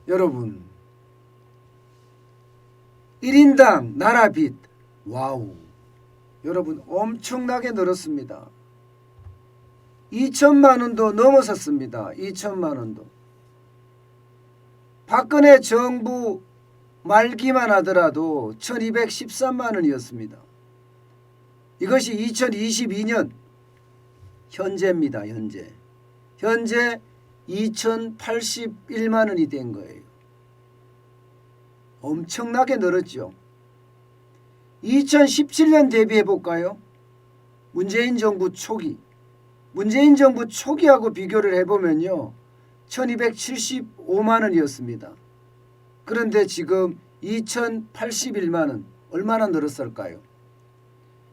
여러분 1인당 나라 빚 와우 여러분 엄청나게 늘었습니다. 2천만 원도 넘어섰습니다. 2천만 원도. 박근혜 정부 말기만 하더라도 1213만 원이었습니다. 이것이 2022년 현재입니다. 현재 2081만 원이 된 거예요. 엄청나게 늘었죠. 2017년 대비해 볼까요? 문재인 정부 초기하고 비교를 해보면요. 1275만 원이었습니다. 그런데 지금 2081만 원 얼마나 늘었을까요?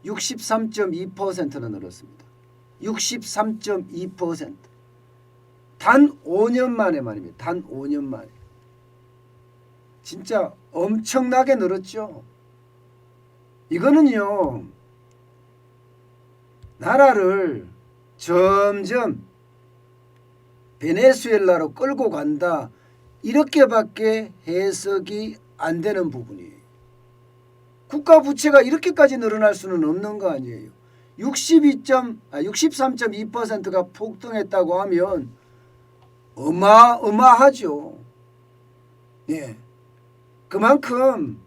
63.2%나 늘었습니다. 63.2%. 단 5년 만에 말입니다. 단 5년 만에. 진짜 엄청나게 늘었죠. 이거는요. 나라를 점점 베네수엘라로 끌고 간다. 이렇게밖에 해석이 안 되는 부분이에요. 국가 부채가 이렇게까지 늘어날 수는 없는 거 아니에요. 63.2%가 폭등했다고 하면 어마어마하죠. 예. 그만큼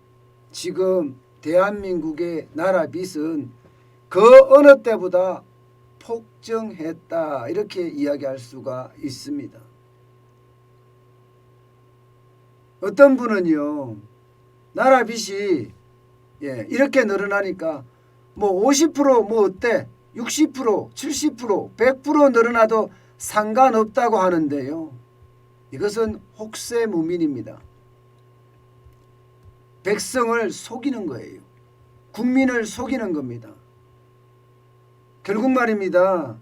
지금 대한민국의 나라 빚은 그 어느 때보다 폭증했다. 이렇게 이야기할 수가 있습니다. 어떤 분은요. 나라 빚이 이렇게 늘어나니까 뭐 50% 뭐 어때? 60%, 70%, 100% 늘어나도 상관없다고 하는데요. 이것은 혹세무민입니다. 백성을 속이는 거예요. 국민을 속이는 겁니다. 결국 말입니다.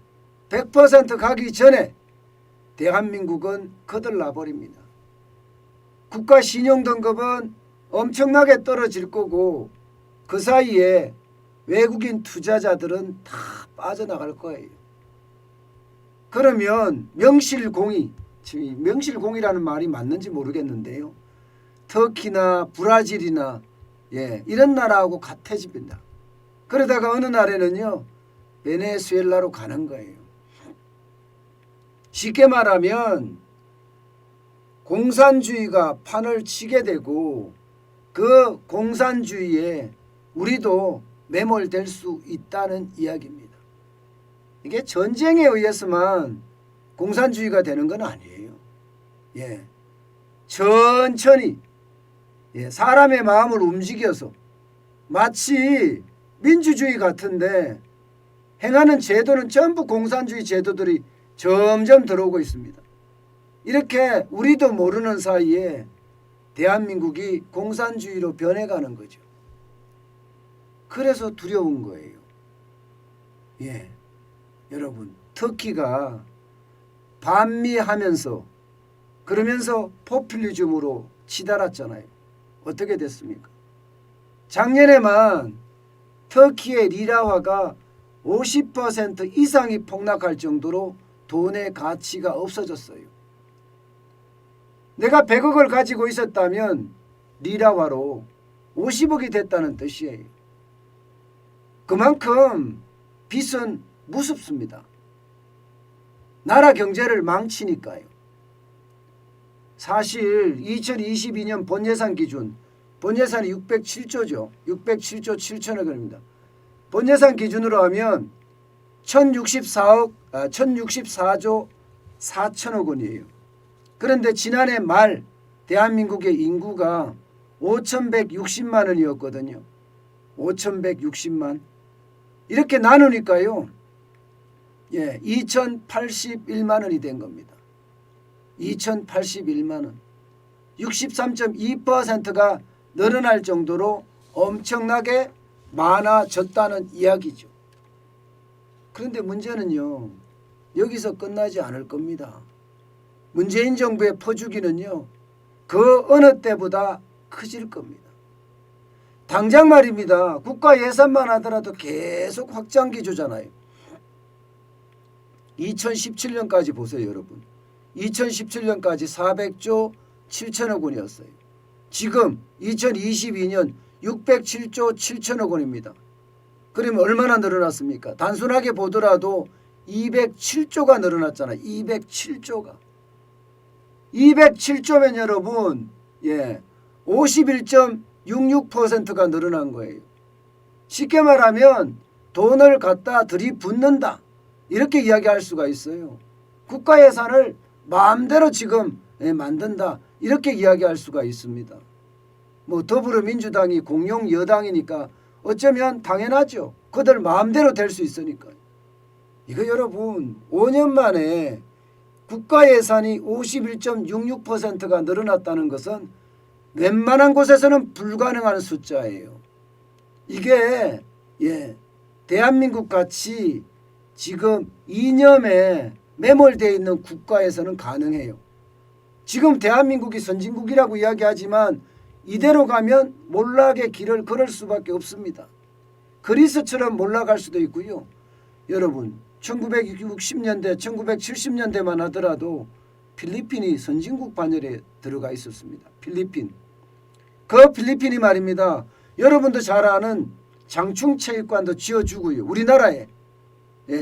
100% 가기 전에 대한민국은 거들나 버립니다. 국가 신용등급은 엄청나게 떨어질 거고 그 사이에 외국인 투자자들은 다 빠져나갈 거예요. 그러면 명실공히라는 말이 맞는지 모르겠는데요. 터키나 브라질이나 이런 나라하고 같아집니다. 그러다가 어느 날에는요. 베네수엘라로 가는 거예요. 쉽게 말하면 공산주의가 판을 치게 되고 그 공산주의에 우리도 매몰될 수 있다는 이야기입니다. 이게 전쟁에 의해서만 공산주의가 되는 건 아니에요. 천천히 사람의 마음을 움직여서 마치 민주주의 같은데 행하는 제도는 전부 공산주의 제도들이 점점 들어오고 있습니다. 이렇게 우리도 모르는 사이에 대한민국이 공산주의로 변해가는 거죠. 그래서 두려운 거예요. 여러분 터키가 반미하면서 그러면서 포퓰리즘으로 치달았잖아요. 어떻게 됐습니까? 작년에만 터키의 리라화가 50% 이상이 폭락할 정도로 돈의 가치가 없어졌어요. 내가 100억을 가지고 있었다면 리라화로 50억이 됐다는 뜻이에요. 그만큼 빚은 무섭습니다. 나라 경제를 망치니까요. 사실 2022년 본예산 기준 본예산이 607조죠. 607조 7천억 원입니다. 본예산 기준으로 하면 1064조 4천억 원이에요. 그런데 지난해 말 대한민국의 인구가 5160만 원이었거든요. 5160만. 이렇게 나누니까요. 2081만 원이 된 겁니다. 2081만 원. 63.2%가 늘어날 정도로 엄청나게 많아졌다는 이야기죠. 그런데 문제는요. 여기서 끝나지 않을 겁니다. 문재인 정부의 퍼주기는요. 그 어느 때보다 커질 겁니다. 당장 말입니다. 국가 예산만 하더라도 계속 확장 기조잖아요. 2017년까지 보세요, 여러분. 2017년까지 400조 7천억 원이었어요. 지금 2022년 607조 7천억 원입니다. 그러면 얼마나 늘어났습니까? 단순하게 보더라도 207조가 늘어났잖아요. 207조가. 207조면 여러분 51.66%가 늘어난 거예요. 쉽게 말하면 돈을 갖다 들이붓는다. 이렇게 이야기할 수가 있어요. 국가 예산을 마음대로 지금 만든다. 이렇게 이야기할 수가 있습니다. 뭐 더불어민주당이 공용 여당이니까 어쩌면 당연하죠. 그들 마음대로 될 수 있으니까요. 이거 여러분 5년 만에 국가 예산이 51.66%가 늘어났다는 것은 웬만한 곳에서는 불가능한 숫자예요. 이게 대한민국 같이 지금 이념에 매몰되어 있는 국가에서는 가능해요. 지금 대한민국이 선진국이라고 이야기하지만 이대로 가면 몰락의 길을 걸을 수밖에 없습니다. 그리스처럼 몰락할 수도 있고요. 여러분 1960년대 1970년대만 하더라도 필리핀이 선진국 반열에 들어가 있었습니다. 필리핀. 그 필리핀이 말입니다. 여러분도 잘 아는 장충체육관도 지어주고요. 우리나라에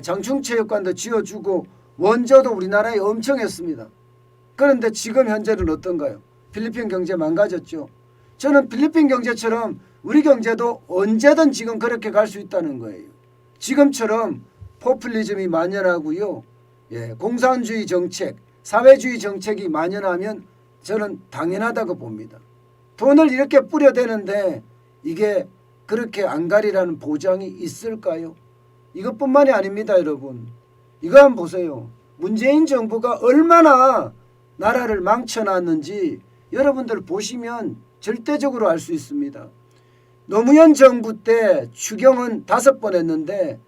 장충체육관도 지어주고 원조도 우리나라에 엄청 했습니다. 그런데 지금 현재는 어떤가요? 필리핀 경제 망가졌죠. 저는 필리핀 경제처럼 우리 경제도 언제든 지금 그렇게 갈 수 있다는 거예요. 지금처럼 포퓰리즘이 만연하고요. 공산주의 정책, 사회주의 정책이 만연하면 저는 당연하다고 봅니다. 돈을 이렇게 뿌려대는데 이게 그렇게 안 가리라는 보장이 있을까요? 이것뿐만이 아닙니다, 여러분. 이거 한번 보세요. 문재인 정부가 얼마나 나라를 망쳐놨는지 여러분들 보시면 절대적으로 알 수 있습니다. 노무현 정부 때 추경은 5번 했는데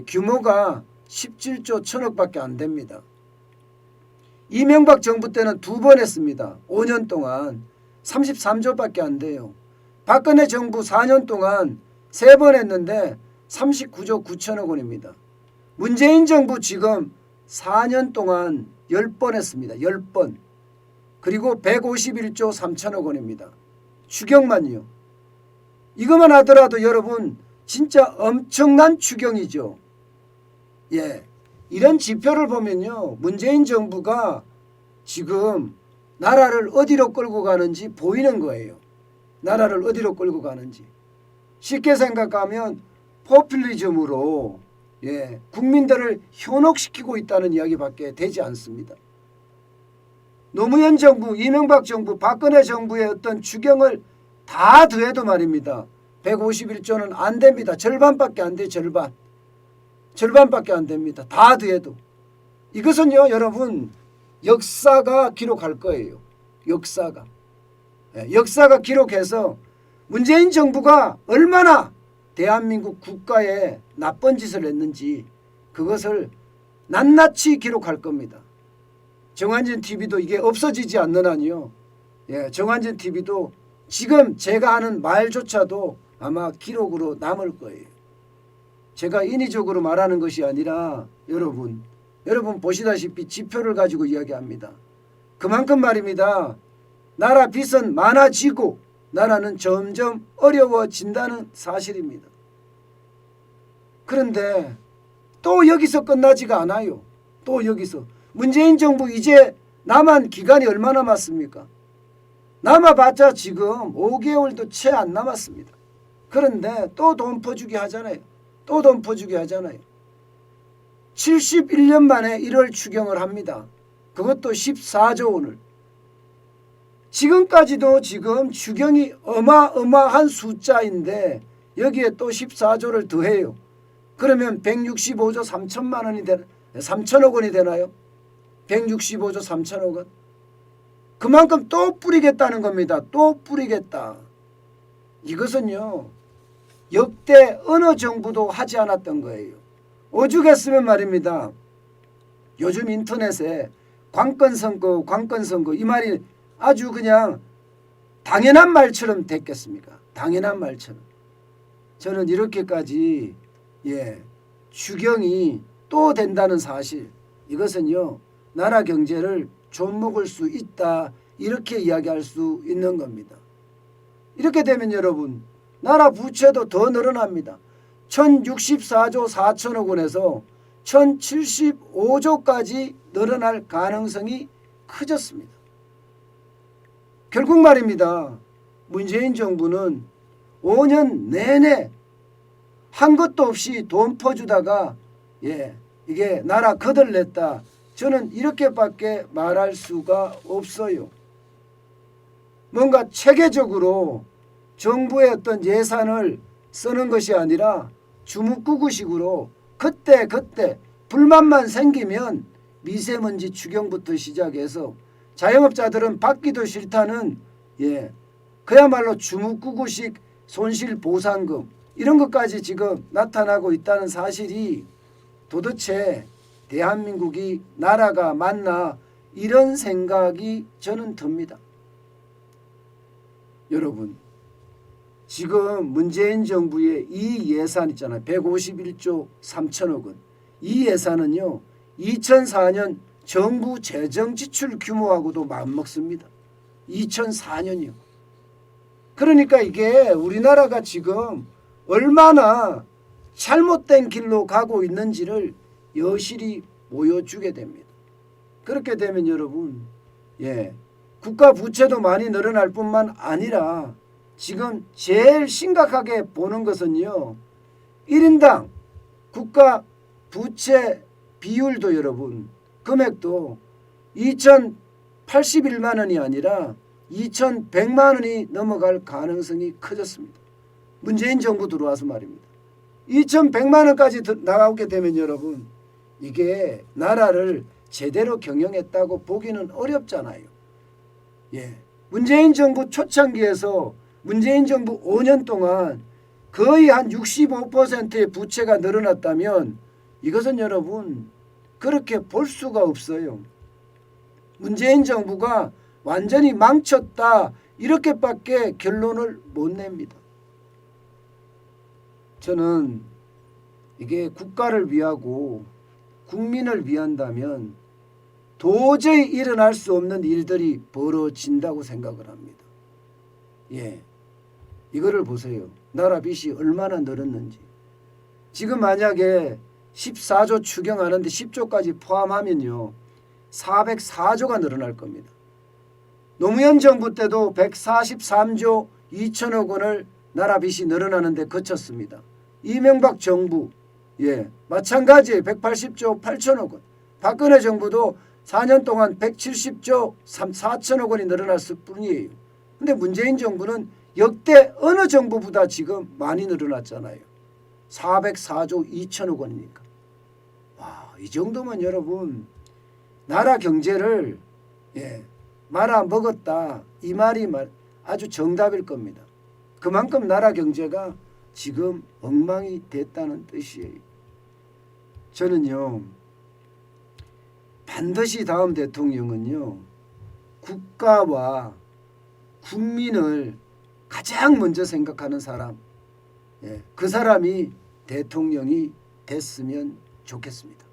규모가 17조 1천억밖에 안 됩니다. 이명박 정부 때는 2번 했습니다. 5년 동안 33조밖에 안 돼요. 박근혜 정부 4년 동안 3번 했는데 39조 9천억 원입니다. 문재인 정부 지금 4년 동안 10번 했습니다. 10번. 그리고 151조 3천억 원입니다. 추경만요. 이것만 하더라도 여러분 진짜 엄청난 추경이죠. 이런 지표를 보면요. 문재인 정부가 지금 나라를 어디로 끌고 가는지 보이는 거예요. 나라를 어디로 끌고 가는지. 쉽게 생각하면 포퓰리즘으로 국민들을 현혹시키고 있다는 이야기밖에 되지 않습니다. 노무현 정부, 이명박 정부, 박근혜 정부의 어떤 추경을 다 더해도 말입니다. 151조는 안 됩니다. 절반밖에 안 돼요. 절반밖에 안 됩니다. 다 더해도. 이것은요 여러분 역사가 기록할 거예요. 역사가 기록해서 문재인 정부가 얼마나 대한민국 국가에 나쁜 짓을 했는지 그것을 낱낱이 기록할 겁니다. 정한진 TV도 이게 없어지지 않는 한이요. 정한진 TV도 지금 제가 하는 말조차도 아마 기록으로 남을 거예요. 제가 인위적으로 말하는 것이 아니라 여러분 보시다시피 지표를 가지고 이야기합니다. 그만큼 말입니다. 나라 빚은 많아지고 나라는 점점 어려워진다는 사실입니다. 그런데 또 여기서 끝나지가 않아요. 또 여기서 문재인 정부 이제 남은 기간이 얼마 남았습니까? 남아봤자 지금 5개월도 채 안 남았습니다. 그런데 또 돈 퍼주기 하잖아요. 71년 만에 1월 추경을 합니다. 그것도 14조 원을. 지금까지도 지금 추경이 어마어마한 숫자인데 여기에 또 14조를 더해요. 그러면 165조 3천억 원이 되나요? 165조 3천억 원. 그만큼 또 뿌리겠다는 겁니다. 또 뿌리겠다. 이것은요 역대 어느 정부도 하지 않았던 거예요. 오죽했으면 말입니다. 요즘 인터넷에 관건선거 이 말이 아주 그냥 당연한 말처럼 됐겠습니까? 당연한 말처럼. 저는 이렇게까지 추경이 또 된다는 사실 이것은요 나라 경제를 좀먹을 수 있다 이렇게 이야기할 수 있는 겁니다. 이렇게 되면 여러분 나라 부채도 더 늘어납니다. 1064조 4천억 원에서 1075조까지 늘어날 가능성이 커졌습니다. 결국 말입니다. 문재인 정부는 5년 내내 한 것도 없이 돈 퍼주다가 이게 나라 거덜냈다. 저는 이렇게밖에 말할 수가 없어요. 뭔가 체계적으로 정부의 어떤 예산을 쓰는 것이 아니라 주묵구구식으로 그때 불만만 생기면 미세먼지 추경부터 시작해서 자영업자들은 받기도 싫다는 그야말로 주묵구구식 손실보상금 이런 것까지 지금 나타나고 있다는 사실이 도대체 대한민국이 나라가 맞나 이런 생각이 저는 듭니다. 여러분 지금 문재인 정부의 이 예산 있잖아요. 151조 3천억 원. 이 예산은요. 2004년 정부 재정 지출 규모하고도 맞먹습니다. 2004년이요. 그러니까 이게 우리나라가 지금 얼마나 잘못된 길로 가고 있는지를 여실히 보여주게 됩니다. 그렇게 되면 여러분 국가 부채도 많이 늘어날 뿐만 아니라 지금 제일 심각하게 보는 것은요. 1인당 국가 부채 비율도 여러분 금액도 2,081만 원이 아니라 2,100만 원이 넘어갈 가능성이 커졌습니다. 문재인 정부 들어와서 말입니다. 2,100만 원까지 나오게 되면 여러분 이게 나라를 제대로 경영했다고 보기는 어렵잖아요. 문재인 정부 초창기에서 문재인 정부 5년 동안 거의 한 65%의 부채가 늘어났다면 이것은 여러분 그렇게 볼 수가 없어요. 문재인 정부가 완전히 망쳤다 이렇게밖에 결론을 못 냅니다. 저는 이게 국가를 위하고 국민을 위한다면 도저히 일어날 수 없는 일들이 벌어진다고 생각을 합니다. 이거를 보세요. 나라 빚이 얼마나 늘었는지. 지금 만약에 14조 추경하는데 10조까지 포함하면요. 404조가 늘어날 겁니다. 노무현 정부 때도 143조 2천억 원을 나라 빚이 늘어나는데 그쳤습니다. 이명박 정부 마찬가지예요. 180조 8천억 원. 박근혜 정부도 4년 동안 170조 4천억 원이 늘어났을 뿐이에요. 근데 문재인 정부는 역대 어느 정부보다 지금 많이 늘어났잖아요. 404조 2천억 원이니까. 와, 이 정도면 여러분 나라 경제를 말아먹었다. 이 말이 아주 정답일 겁니다. 그만큼 나라 경제가 지금 엉망이 됐다는 뜻이에요. 저는요. 반드시 다음 대통령은요. 국가와 국민을 가장 먼저 생각하는 사람. 그 사람이 대통령이 됐으면 좋겠습니다.